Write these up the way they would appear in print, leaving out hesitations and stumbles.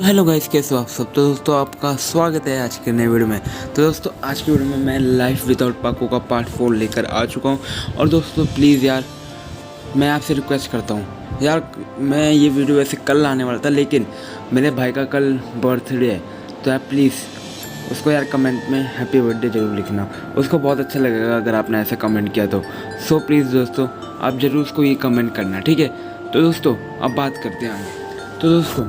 Hello guys, कैसे हो आप सब। तो दोस्तों आपका स्वागत है आज के नए वीडियो में। तो दोस्तों आज की वीडियो में मैं लाइफ विदाउट पाको का पार्ट 4 लेकर आ चुका हूँ। और दोस्तों प्लीज़ यार, मैं आपसे रिक्वेस्ट करता हूँ यार, मैं ये वीडियो वैसे कल आने वाला था, लेकिन मेरे भाई का कल बर्थडे है। तो यार प्लीज़ उसको यार कमेंट में हैप्पी बर्थडे ज़रूर लिखना। उसको बहुत अच्छा लगेगा अगर आपने ऐसा कमेंट किया तो। सो प्लीज़ दोस्तों आप ज़रूर उसको ये कमेंट करना, ठीक है। तो दोस्तों अब बात करते हैं आगे। तो दोस्तों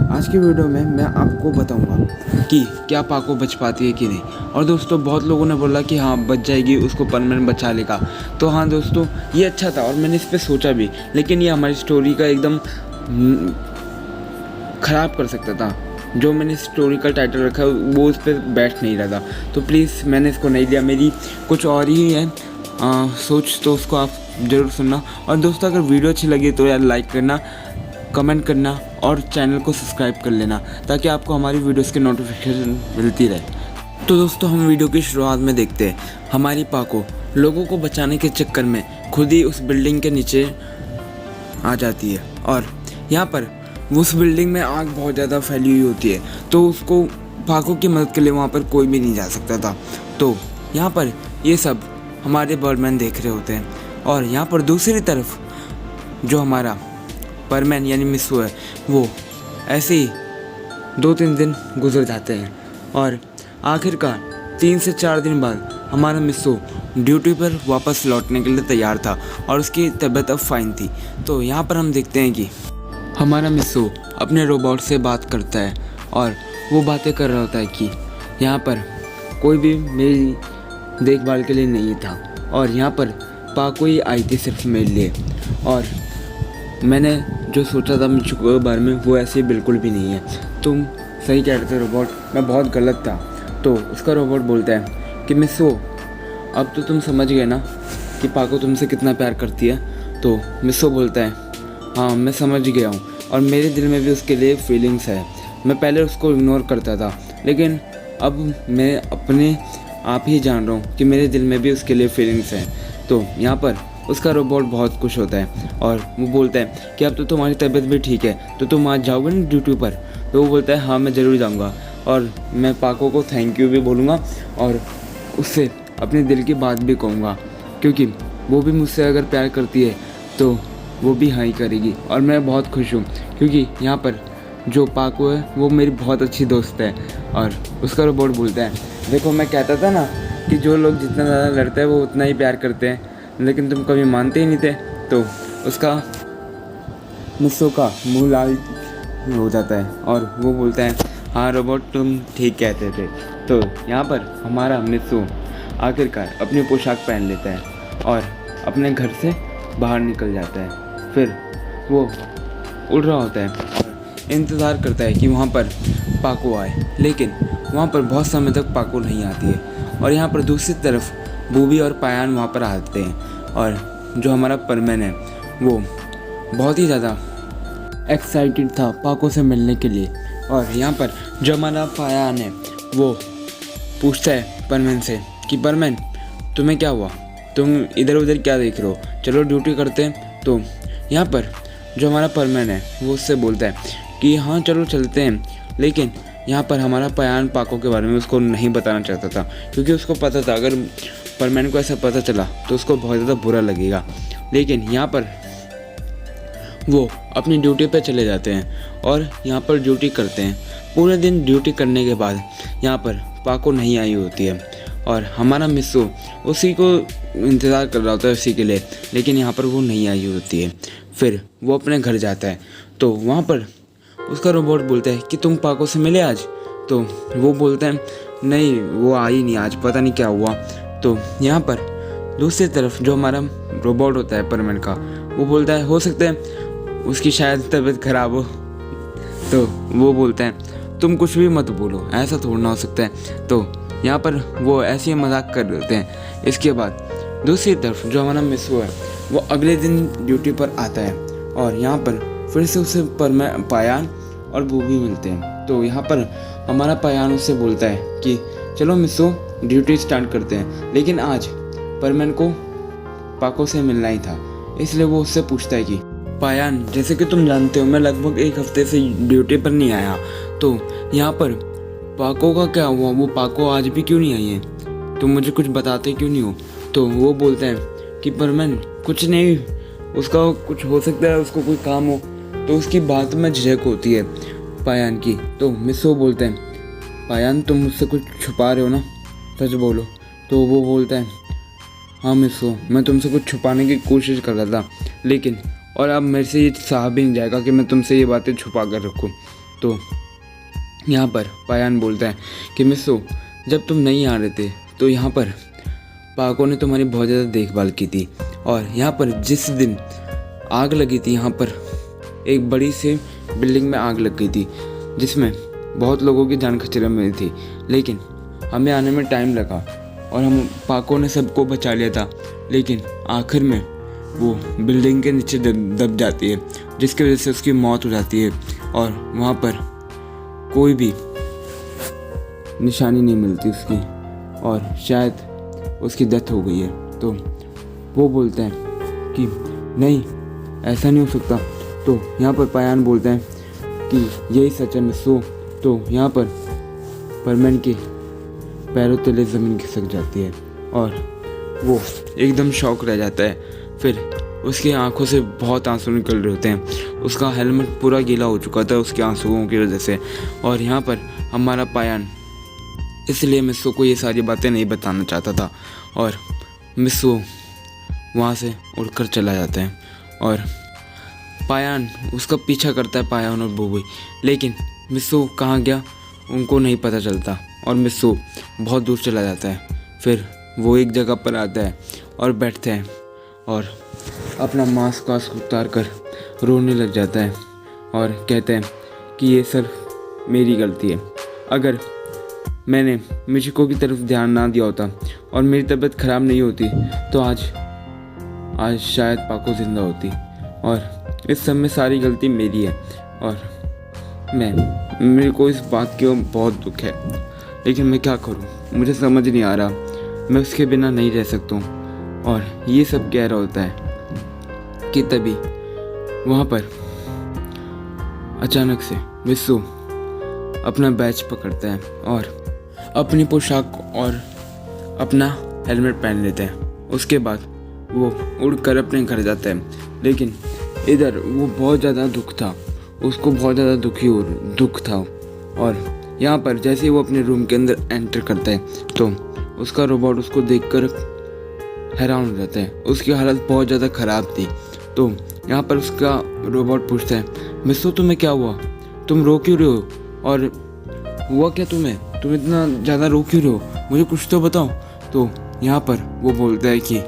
आज की वीडियो में मैं आपको बताऊंगा कि क्या पाको बच पाती है कि नहीं। और दोस्तों बहुत लोगों ने बोला कि हाँ बच जाएगी, उसको परमानेंट बचा लेगा। तो हाँ दोस्तों ये अच्छा था और मैंने इस पर सोचा भी, लेकिन ये हमारी स्टोरी का एकदम ख़राब कर सकता था। जो मैंने स्टोरी का टाइटल रखा है वो उस पर बैठ नहीं रहा था। तो प्लीज़ मैंने इसको नहीं लिया, मेरी कुछ और ही है सोच। तो उसको आप ज़रूर सुनना। और दोस्तों अगर वीडियो अच्छी लगी तो यार लाइक करना, कमेंट करना और चैनल को सब्सक्राइब कर लेना, ताकि आपको हमारी वीडियोस की नोटिफिकेशन मिलती रहे। तो दोस्तों हम वीडियो की शुरुआत में देखते हैं हमारी पाको लोगों को बचाने के चक्कर में खुद ही उस बिल्डिंग के नीचे आ जाती है। और यहाँ पर उस बिल्डिंग में आग बहुत ज़्यादा फैली हुई होती है, तो उसको पाको की मदद के लिए वहाँ पर कोई भी नहीं जा सकता था। तो यहाँ पर ये सब हमारे बर्डमैन देख रहे होते हैं। और यहाँ पर दूसरी तरफ जो हमारा परमैन यानी मिस्सू है, वो ऐसे ही 2-3 दिन गुजर जाते हैं। और आखिरकार 3 से 4 दिन बाद हमारा मिस्सू ड्यूटी पर वापस लौटने के लिए तैयार था और उसकी तबीयत अब फाइन थी। तो यहाँ पर हम देखते हैं कि हमारा मिस्सू अपने रोबोट से बात करता है और वो बातें कर रहा होता है कि यहाँ पर कोई भी मेरी देखभाल के लिए नहीं था और यहाँ पर पाको ही आई थी सिर्फ मेरे लिए। और मैंने जो सोचा था मिस्सू के बारे में वो ऐसे बिल्कुल भी नहीं है। तुम सही कह रहे थे रोबोट, मैं बहुत गलत था। तो उसका रोबोट बोलता है कि मिस्सू अब तो तुम समझ गए ना कि पाको तुमसे कितना प्यार करती है। तो मिस्सू बोलता है हाँ मैं समझ गया हूँ और मेरे दिल में भी उसके लिए फीलिंग्स है। मैं पहले उसको इग्नोर करता था, लेकिन अब मैं अपने आप ही जान रहा हूँ कि मेरे दिल में भी उसके लिए फीलिंग्स हैं। तो यहाँ पर उसका रोबोट बहुत खुश होता है और वो बोलता है कि अब तो तुम्हारी तबीयत भी ठीक है, तो तुम आज जाओगे ना ड्यूटी पर। तो वो बोलता है हाँ मैं ज़रूर जाऊँगा और मैं पाको को थैंक यू भी बोलूँगा और उससे अपने दिल की बात भी कहूँगा, क्योंकि वो भी मुझसे अगर प्यार करती है तो वो भी हाँ ही करेगी। और मैं बहुत खुश हूँ क्योंकि यहाँ पर जो पाको है वो मेरी बहुत अच्छी दोस्त है। और उसका रोबोट बोलता है देखो मैं कहता था ना कि जो लोग जितना ज़्यादा लड़ते हैं वो उतना ही प्यार करते हैं, लेकिन तुम कभी मानते ही नहीं थे। तो उसका मिस्सू का मुँह लाल हो जाता है और वो बोलता है हाँ रोबोट तुम ठीक कहते थे। तो यहाँ पर हमारा मिस्सू आखिरकार अपनी पोशाक पहन लेता है और अपने घर से बाहर निकल जाता है। फिर वो उड़ रहा होता है और इंतज़ार करता है कि वहाँ पर पाको आए, लेकिन वहाँ पर बहुत समय तक पाको नहीं आती है। और यहाँ पर दूसरी तरफ बूबी और पायान वहाँ पर आते हैं और जो हमारा परमैन है वो बहुत ही ज़्यादा एक्साइटेड था पाको से मिलने के लिए। और यहाँ पर जो हमारा पायान है वो पूछता है परमैन से कि परमैन तुम्हें क्या हुआ, तुम इधर उधर क्या देख रहे हो, चलो ड्यूटी करते हैं। तो यहाँ पर जो हमारा परमैन है वो उससे बोलता है कि हाँ चलो चलते हैं। लेकिन यहाँ पर हमारा पायान पाको के बारे में उसको नहीं बताना चाहता था, क्योंकि उसको पता था अगर परमैन को ऐसा पता चला तो उसको बहुत ज़्यादा बुरा लगेगा। लेकिन यहाँ पर वो अपनी ड्यूटी पर चले जाते हैं और यहाँ पर ड्यूटी करते हैं। पूरे दिन ड्यूटी करने के बाद यहाँ पर पाको नहीं आई होती है और हमारा मिस्सू उसी को इंतज़ार कर रहा होता है उसी के लिए, लेकिन यहाँ पर वो नहीं आई होती है। फिर वो अपने घर जाता है तो वहाँ पर उसका रोबोट बोलता है कि तुम पाको से मिले आज। तो वो बोलता है नहीं वो आई नहीं आज, पता नहीं क्या हुआ। तो यहाँ पर दूसरी तरफ जो हमारा रोबोट होता है परमैन का, वो बोलता है हो सकता है उसकी शायद तबीयत खराब हो। तो वो बोलता है तुम कुछ भी मत बोलो, ऐसा थोड़ा ना हो सकता है। तो यहाँ पर वो ऐसे ही मजाक कर देते हैं। इसके बाद दूसरी तरफ जो हमारा मिस्सू है वो अगले दिन ड्यूटी पर आता है और यहाँ पर फिर से उसे पायान और बूबी मिलते हैं। तो यहाँ पर हमारा पायान उससे बोलता है कि चलो मिस्सू ड्यूटी स्टार्ट करते हैं, लेकिन आज परमैन को पाको से मिलना ही था, इसलिए वो उससे पूछता है कि पायान, जैसे कि तुम जानते हो मैं लगभग एक हफ्ते से ड्यूटी पर नहीं आया, तो यहाँ पर पाको का क्या हुआ? वो पाको आज भी क्यों नहीं आई है? तुम मुझे कुछ बताते क्यों नहीं हो? तो वो बोलते हैं कि परमन कुछ नहीं, उसका कुछ हो सकता है, उसको कोई काम हो। तो उसकी बात में झिझक होती है पायान की। तो मिसो बोलते हैं पायान तुम मुझसे कुछ छुपा रहे हो ना, सच बोलो। तो वो बोलता है हाँ मिसो, मैं तुमसे कुछ छुपाने की कोशिश कर रहा था, लेकिन और अब मेरे से ये सहा भी नहीं जाएगा कि मैं तुमसे ये बातें छुपा कर रखूँ। तो यहाँ पर पायान बोलता है कि मिसो, जब तुम नहीं आ रहे थे तो यहाँ पर पाको ने तुम्हारी बहुत ज़्यादा देखभाल की थी, और यहाँ पर जिस दिन आग लगी थी, यहाँ पर एक बड़ी सी बिल्डिंग में आग लग गई थी जिसमें बहुत लोगों की जान खतरे में थी, लेकिन हमें आने में टाइम लगा और हम पाको ने सबको बचा लिया था, लेकिन आखिर में वो बिल्डिंग के नीचे दब जाती है, जिसकी वजह से उसकी मौत हो जाती है और वहाँ पर कोई भी निशानी नहीं मिलती उसकी, और शायद उसकी डेथ हो गई है। तो वो बोलते हैं कि नहीं, ऐसा नहीं हो सकता। तो यहाँ पर पायान बोलते हैं कि यही सच है मिसो। तो यहाँ पर परमन के पैरों तले ज़मीन खिसक जाती है और वो एकदम शॉक रह जाता है। फिर उसकी आंखों से बहुत आंसू निकल रहे होते हैं, उसका हेलमेट पूरा गीला हो चुका था उसके आंसुओं की वजह से। और यहाँ पर हमारा पायान इसलिए मिसो को ये सारी बातें नहीं बताना चाहता था, और मिसो वहाँ से उड़कर चला जाता है और पायान उसका पीछा करता है, पायान और बुबुई, लेकिन मिसो कहाँ गया उनको नहीं पता चलता और मिसो बहुत दूर चला जाता है। फिर वो एक जगह पर आता है और बैठते हैं और अपना मास्क उतार कर रोने लग जाता है और कहते हैं कि ये सिर्फ मेरी गलती है। अगर मैंने मिचिको की तरफ ध्यान ना दिया होता और मेरी तबीयत ख़राब नहीं होती तो आज शायद पाको ज़िंदा होती, और इस सब में सारी गलती मेरी है। और मेरे को इस बात की बहुत दुख है, लेकिन मैं क्या करूं, मुझे समझ नहीं आ रहा, मैं उसके बिना नहीं रह सकता हूँ। और ये सब कह रहा होता है कि तभी वहाँ पर अचानक से मिसो अपना बैच पकड़ता है और अपनी पोशाक और अपना हेलमेट पहन लेता है। उसके बाद वो उड़कर अपने घर जाता है, लेकिन इधर वो बहुत ज़्यादा उसको बहुत ज़्यादा दुख था। और यहाँ पर जैसे ही वो अपने रूम के अंदर एंटर करता है तो उसका रोबोट उसको देखकर हैरान हो जाता है, उसकी हालत बहुत ज़्यादा ख़राब थी। तो यहाँ पर उसका रोबोट पूछता है मिसो तुम्हें क्या हुआ, तुम रो क्यों रहे हो, और हुआ क्या तुम्हें, तुम इतना ज़्यादा रो क्यों रहे हो, मुझे कुछ तो बताओ। तो यहाँ पर वो बोलता है कि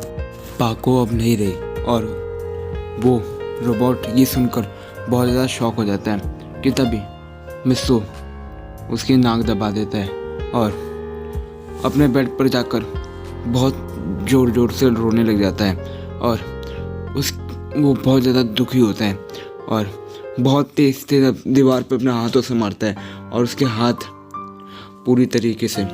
पाको अब नहीं रही, और वो रोबोट ये सुनकर बहुत ज़्यादा शॉक हो जाता है कि तभी मिसो उसकी नाक दबा देता है और अपने बेड पर जाकर बहुत ज़ोर से रोने लग जाता है। और वो बहुत ज़्यादा दुखी होता है और बहुत तेज़ दीवार पर अपने हाथों से मारता है और उसके हाथ पूरी तरीके से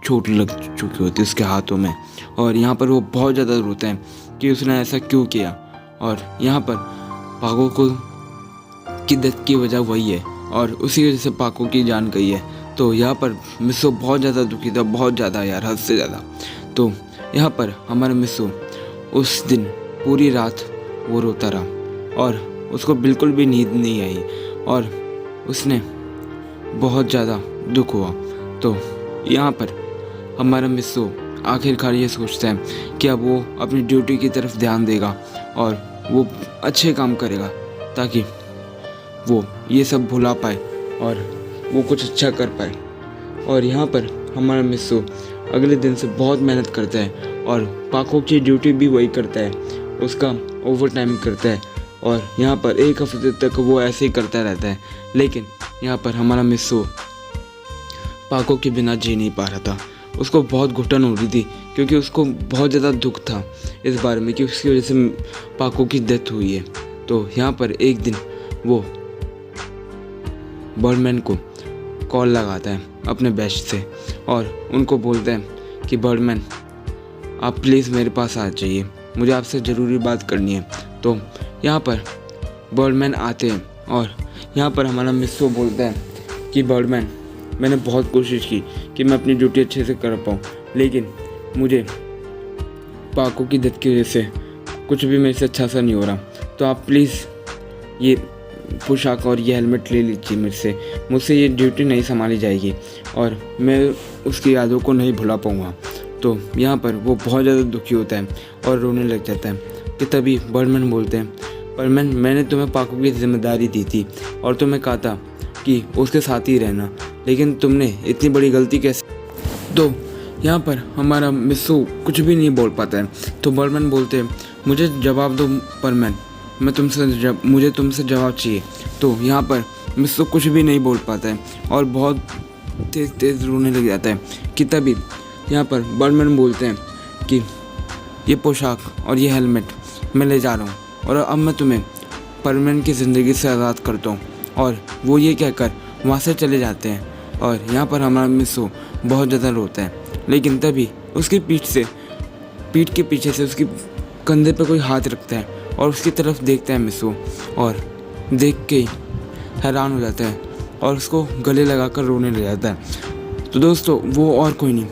चोट लग चुकी होती है उसके हाथों में। और यहाँ पर वो बहुत ज़्यादा रोते हैं कि उसने ऐसा क्यों किया, और यहाँ पर पाको की डेथ की वजह वही है और उसी वजह से पाको की जान गई है। तो यहाँ पर मिसो बहुत ज़्यादा दुखी था, बहुत ज़्यादा यार, हद से ज़्यादा। तो यहाँ पर हमारा मिसो उस दिन पूरी रात वो रोता रहा और उसको बिल्कुल भी नींद नहीं आई और उसने बहुत ज़्यादा दुख हुआ। तो यहाँ पर हमारा मिसो आखिरकार ये सोचता है कि अब वो अपनी ड्यूटी की तरफ ध्यान देगा और वो अच्छे काम करेगा ताकि वो ये सब भुला पाए और वो कुछ अच्छा कर पाए। और यहाँ पर हमारा मिसो अगले दिन से बहुत मेहनत करता है और पाको की ड्यूटी भी वही करता है, उसका ओवर टाइम करता है और यहाँ पर एक हफ्ते तक वो ऐसे ही करता रहता है। लेकिन यहाँ पर हमारा मिसो पाको के बिना जी नहीं पा रहा था, उसको बहुत घुटन हो रही थी क्योंकि उसको बहुत ज़्यादा दुख था इस बारे में कि उसकी वजह से पाको की डेथ हुई है। तो यहाँ पर एक दिन वो बर्डमैन को कॉल लगाता है अपने बेस्ट से और उनको बोलता है कि बर्डमैन आप प्लीज़ मेरे पास आ जाइए, मुझे आपसे ज़रूरी बात करनी है। तो यहाँ पर बर्डमैन आते हैं और यहाँ पर हमारा मिस्सो बोलता है कि बर्डमैन, मैंने बहुत कोशिश की कि मैं अपनी ड्यूटी अच्छे से कर पाऊँ, लेकिन मुझे पाको की डेथ की वजह से कुछ भी मेरे से अच्छा सा नहीं हो रहा। तो आप प्लीज़ ये पोशाक और ये हेलमेट ले लीजिए मेरे से, मुझसे ये ड्यूटी नहीं संभाली जाएगी और मैं उसकी यादों को नहीं भुला पाऊँगा। तो यहाँ पर वो बहुत ज़्यादा दुखी होता है और रोने लग जाता है कि तभी बर्डमैन बोलते हैं, बर्डमैन, मैंने तुम्हें पाको की जिम्मेदारी दी थी और तुम्हें कहा था कि उसके साथ ही रहना, लेकिन तुमने इतनी बड़ी गलती कैसे। तो यहाँ पर हमारा मिस्सो कुछ भी नहीं बोल पाता है। तो बर्डमैन बोलते हैं, मुझे जवाब दो बर्डमैन, मुझे तुमसे जवाब चाहिए। तो यहाँ पर मिस्सो कुछ भी नहीं बोल पाता है और बहुत तेज़ रोने लग जाता है कि तभी यहाँ पर बर्डमैन बोलते हैं कि ये पोशाक और ये हेलमेट मैं ले जा रहा हूँ और अब मैं तुम्हें परमानेंट की ज़िंदगी से आज़ाद करता हूँ। और वो ये कहकर वहाँ से चले जाते हैं और यहाँ पर हमारा मिस्सो बहुत ज़्यादा रोता है। लेकिन तभी उसकी पीठ के पीछे से उसकी कंधे पे कोई हाथ रखता है और उसकी तरफ देखता है मिस्सो और देख के ही हैरान हो जाता है और उसको गले लगाकर रोने लग जाता है। तो दोस्तों वो और कोई नहीं,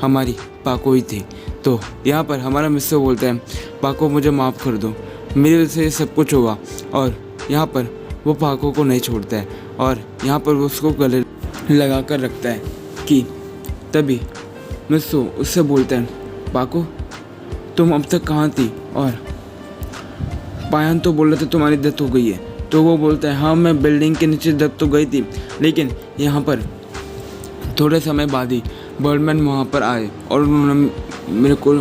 हमारी पाको ही थी। तो यहाँ पर हमारा मिस्सो बोलता है, पाको मुझे माफ़ कर दो, मेरी वजह से ये सब कुछ हुआ। और यहाँ पर वो पाको को नहीं छोड़ता है और यहाँ पर वो उसको गले लगा कर रखता है कि तभी मिस्सो उससे बोलता है, पाको तुम अब तक कहाँ थी? और पायन तो बोल रहे थे तुम्हारी डेथ हो गई है। तो वो बोलता है, हाँ मैं बिल्डिंग के नीचे डेथ तो गई थी, लेकिन यहाँ पर थोड़े समय बाद ही बर्डमैन वहाँ पर आए और उन्होंने मेरे को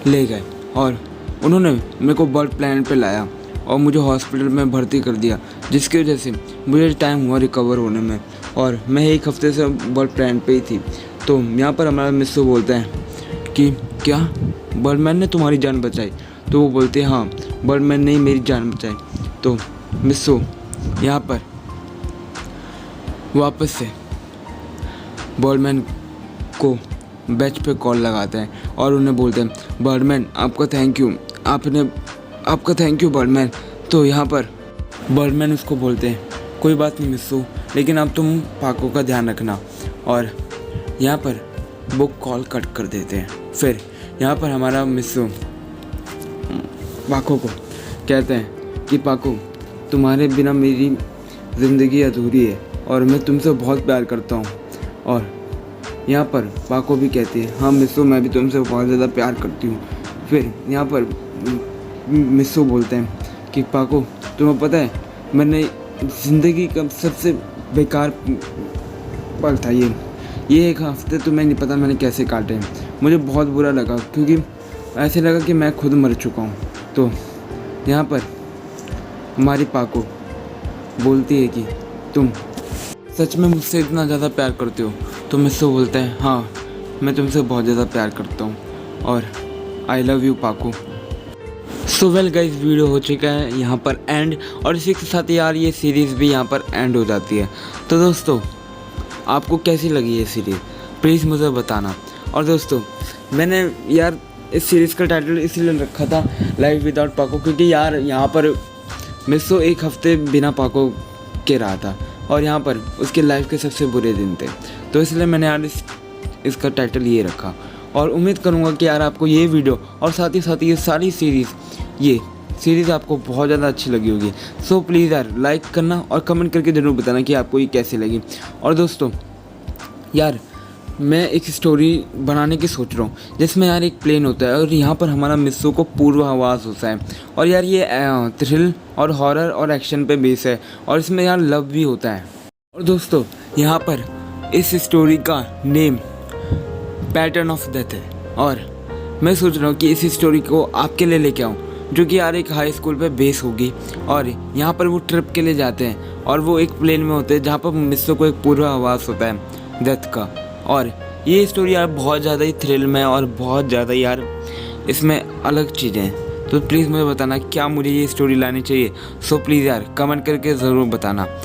ले गए और उन्होंने मेरे को बर्ड प्लैनेट पे लाया और मुझे हॉस्पिटल में भर्ती कर दिया, जिसकी वजह से मुझे टाइम हुआ रिकवर होने में और मैं 1 हफ्ते से बर्ड प्लैनेट पे ही थी। तो यहाँ पर हमारा मिस्सो बोलता है कि क्या बर्डमैन ने तुम्हारी जान बचाई? तो वो बोलते हैं, हाँ बर्डमैन ने मेरी जान बचाई। तो मिस्सो यहाँ पर वापस से बर्डमैन को बेंच पे कॉल लगाते हैं और उन्हें बोलते हैं, बर्डमैन आपका थैंक यू, आपका थैंक यू बर्डमैन। तो यहाँ पर बर्डमैन उसको बोलते हैं, कोई बात नहीं मिस्सो, लेकिन अब तुम पाको का ध्यान रखना। और यहाँ पर वो कॉल कट कर देते हैं। फिर यहाँ पर हमारा मिस्सो पाको को कहते हैं कि पाको तुम्हारे बिना मेरी ज़िंदगी अधूरी है और मैं तुमसे बहुत प्यार करता हूँ। और यहाँ पर पाको भी कहती है, हाँ मिस्सो मैं भी तुमसे बहुत ज़्यादा प्यार करती हूँ। फिर यहाँ पर मिस्सो बोलते हैं कि पाको तुम्हें पता है मैंने ज़िंदगी का सबसे बेकार पल था ये 1 हफ्ते तो मैं नहीं पता मैंने कैसे काटे हैं। मुझे बहुत बुरा लगा क्योंकि ऐसे लगा कि मैं खुद मर चुका हूँ। तो यहाँ पर हमारी पाको बोलती है कि तुम सच में मुझसे इतना ज़्यादा प्यार करते हो? तो मिस्सो बोलता है, हाँ मैं तुमसे बहुत ज़्यादा प्यार करता हूँ और आई लव यू पाको। सो वेल गाइस, वीडियो हो चुका है यहाँ पर एंड और इसी के साथ यार ये सीरीज़ भी यहाँ पर एंड हो जाती है। तो दोस्तों आपको कैसी लगी ये सीरीज़ प्लीज़ मुझे बताना। और दोस्तों मैंने यार इस सीरीज़ का टाइटल इसलिए रखा था लाइफ विदाउट पाको, क्योंकि यार यहाँ पर मिस्सो 1 हफ्ते बिना पाको के रहा था और यहाँ पर उसके लाइफ के सबसे बुरे दिन थे। तो इसलिए मैंने यार इसका टाइटल ये रखा और उम्मीद करूँगा कि यार आपको ये वीडियो और साथ ही ये सारी सीरीज़ आपको बहुत ज़्यादा अच्छी लगी होगी। सो प्लीज़ यार लाइक करना और कमेंट करके ज़रूर बताना कि आपको ये कैसी लगी। और दोस्तों यार मैं एक स्टोरी बनाने की सोच रहा हूँ जिसमें यार एक प्लेन होता है और यहाँ पर हमारा मिस्सो को पूर्वाभास होता है और यार ये थ्रिल और हॉरर और एक्शन पे बेस है और इसमें यार लव भी होता है। और दोस्तों यहाँ पर इस स्टोरी का नेम पैटर्न ऑफ डेथ है और मैं सोच रहा हूँ कि इस स्टोरी को आपके लिए लेके आऊँ, जो कि यार एक हाई स्कूल पे बेस होगी और यहाँ पर वो ट्रिप के लिए जाते हैं और वो एक प्लेन में होते हैं जहाँ पर मिस्सो को एक पूर्वाभास होता है डेथ का। और ये स्टोरी यार बहुत ज़्यादा ही थ्रिल में और बहुत ज़्यादा यार इसमें अलग चीज़ें हैं। तो प्लीज़ मुझे बताना क्या मुझे ये स्टोरी लानी चाहिए। सो प्लीज़ यार कमेंट करके ज़रूर बताना।